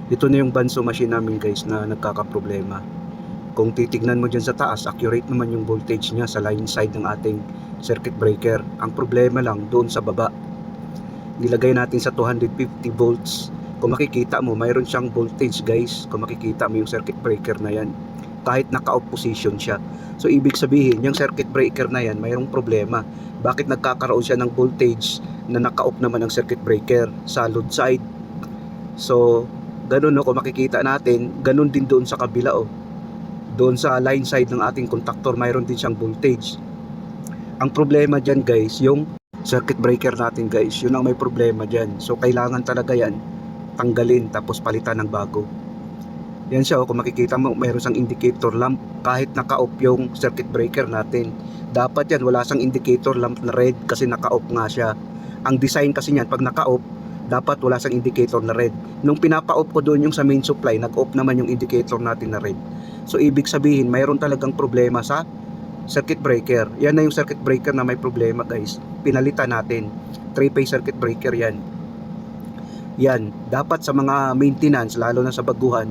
Ito na yung banso machine namin guys na nagkakaproblema. Kung titignan mo dyan sa taas, accurate naman yung voltage niya sa line side ng ating circuit breaker. Ang problema lang doon sa baba. Nilagay natin sa 250 volts. Kung makikita mo, mayroon siyang voltage guys. Kung makikita mo yung circuit breaker na yan, kahit naka-off position siya. So ibig sabihin, yung circuit breaker na yan, mayroong problema. Bakit nagkakaroon siya ng voltage na naka-off naman ang circuit breaker sa load side? So ganun no, kung makikita natin, ganun din doon sa kabila oh. Doon sa line side ng ating contactor, mayroon din siyang voltage. Ang problema dyan guys, yung circuit breaker natin guys, yun ang may problema dyan. So kailangan talaga yan tanggalin tapos palitan ng bago. Yan siya oh, kung makikita mo, mayroon siyang indicator lamp kahit naka-off yung circuit breaker natin. Dapat yan wala siyang indicator lamp na red kasi naka-off nga siya. Ang design kasi niyan, pag naka-off, dapat wala siyang indicator na red. Nung pinapa-off ko doon yung sa main supply, nag-off naman yung indicator natin na red. So ibig sabihin, mayroon talagang problema sa circuit breaker. Yan na yung circuit breaker na may problema guys. Pinalitan natin. 3-phase circuit breaker yan. Yan, dapat sa mga maintenance, lalo na sa baguhan,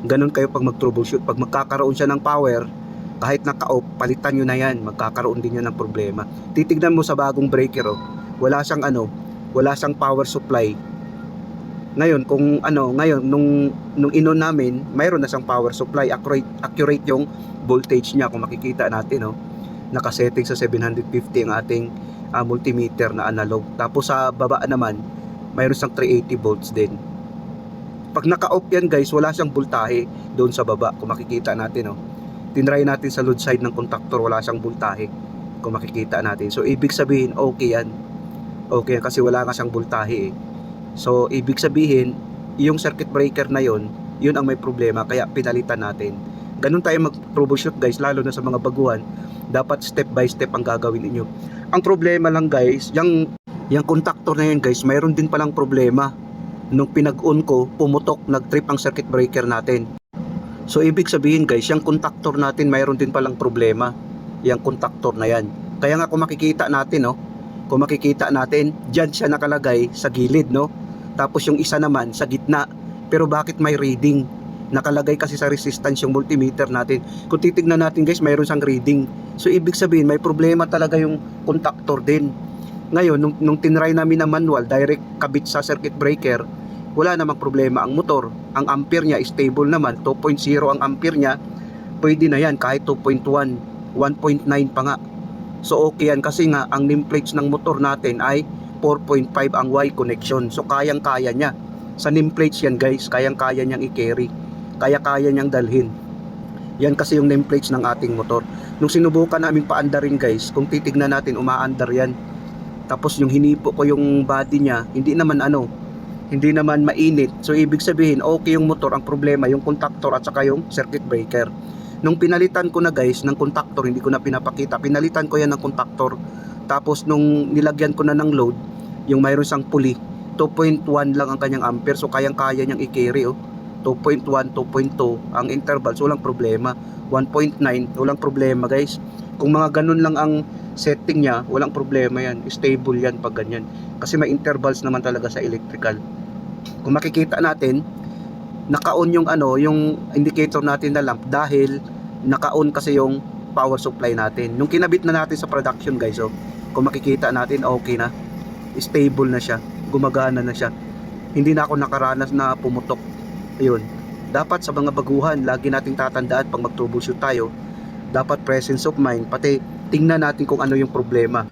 ganun kayo pag mag-troubleshoot. Pag magkakaroon siya ng power, kahit naka-off, palitan nyo na yan. Magkakaroon din yan ng problema. Titignan mo sa bagong breaker, oh, wala siyang wala siyang power supply. Ngayon, nung inon namin, mayroon na siyang power supply. Accurate yung voltage niya. Kung makikita natin, oh, nakasetting sa 750 ang ating multimeter na analog. Tapos sa baba naman, mayroon siyang 380 volts din. Pag naka-off yan guys, wala siyang voltahe doon sa baba. Kung makikita natin, oh, tinry natin sa load side ng contactor, wala siyang voltahe. Kung makikita natin. So ibig sabihin, okay yan. Okay yan kasi wala nga siyang voltahe eh. So ibig sabihin, yung circuit breaker na yon, yun ang may problema, kaya pinalitan natin. Ganun tayo mag-troubleshoot guys, lalo na sa mga baguhan. Dapat step by step ang gagawin niyo. Ang problema lang guys, yung contactor na yun guys, mayroon din palang problema. Nung pinag-on ko, pumutok, nag-trip ang circuit breaker natin. So ibig sabihin guys, yung contactor natin mayroon din palang problema. Yung contactor na yan. Kaya nga kung makikita natin, no, kung makikita natin, dyan siya nakalagay sa gilid, no. Tapos yung isa naman sa gitna. Pero bakit may reading? Nakalagay kasi sa resistance yung multimeter natin. Kung titignan natin guys, mayroon siyang reading. So ibig sabihin, may problema talaga yung contactor din. Ngayon, nung tinry namin na manual, direct kabit sa circuit breaker, wala namang problema ang motor. Ang ampere niya, stable naman, 2.0 ang ampere niya, pwede na yan kahit 2.1, 1.9 pa nga. So okay yan kasi nga, ang nameplates ng motor natin ay 4.5 ang Y connection. So kayang-kaya niya. Sa nameplates yan guys, kayang-kaya niyang i-carry. Kaya-kaya niyang dalhin. Yan kasi yung nameplates ng ating motor. Nung sinubukan namin paandarin guys, kung titignan natin, umaandar yan. Tapos yung hinipo ko yung body niya, hindi naman mainit. So ibig sabihin, okay yung motor. Ang problema, yung contactor at saka yung circuit breaker. Nung pinalitan ko na guys ng contactor, hindi ko na pinapakita. Pinalitan ko yan ng contactor. Tapos nung nilagyan ko na ng load, yung mayroon siyang pulley, 2.1 lang ang kanyang ampere. So kayang-kaya niyang i-carry, oh. 2.1, 2.2 ang intervals, walang problema. 1.9, walang problema guys. Kung mga ganun lang ang setting niya, walang problema yan. Stable yan pag ganyan. Kasi may intervals naman talaga sa electrical. Kung makikita natin, naka-on yung yung indicator natin na lamp dahil naka-on kasi yung power supply natin. Nung kinabit na natin sa production guys, oh, kung makikita natin, okay na. Stable na siya. Gumagana na siya. Hindi na ako nakaranas na pumutok. Ayun. Dapat sa mga baguhan, lagi nating tatandaan pag mag-troubleshoot tayo, dapat presence of mind, pati tingnan natin kung ano yung problema.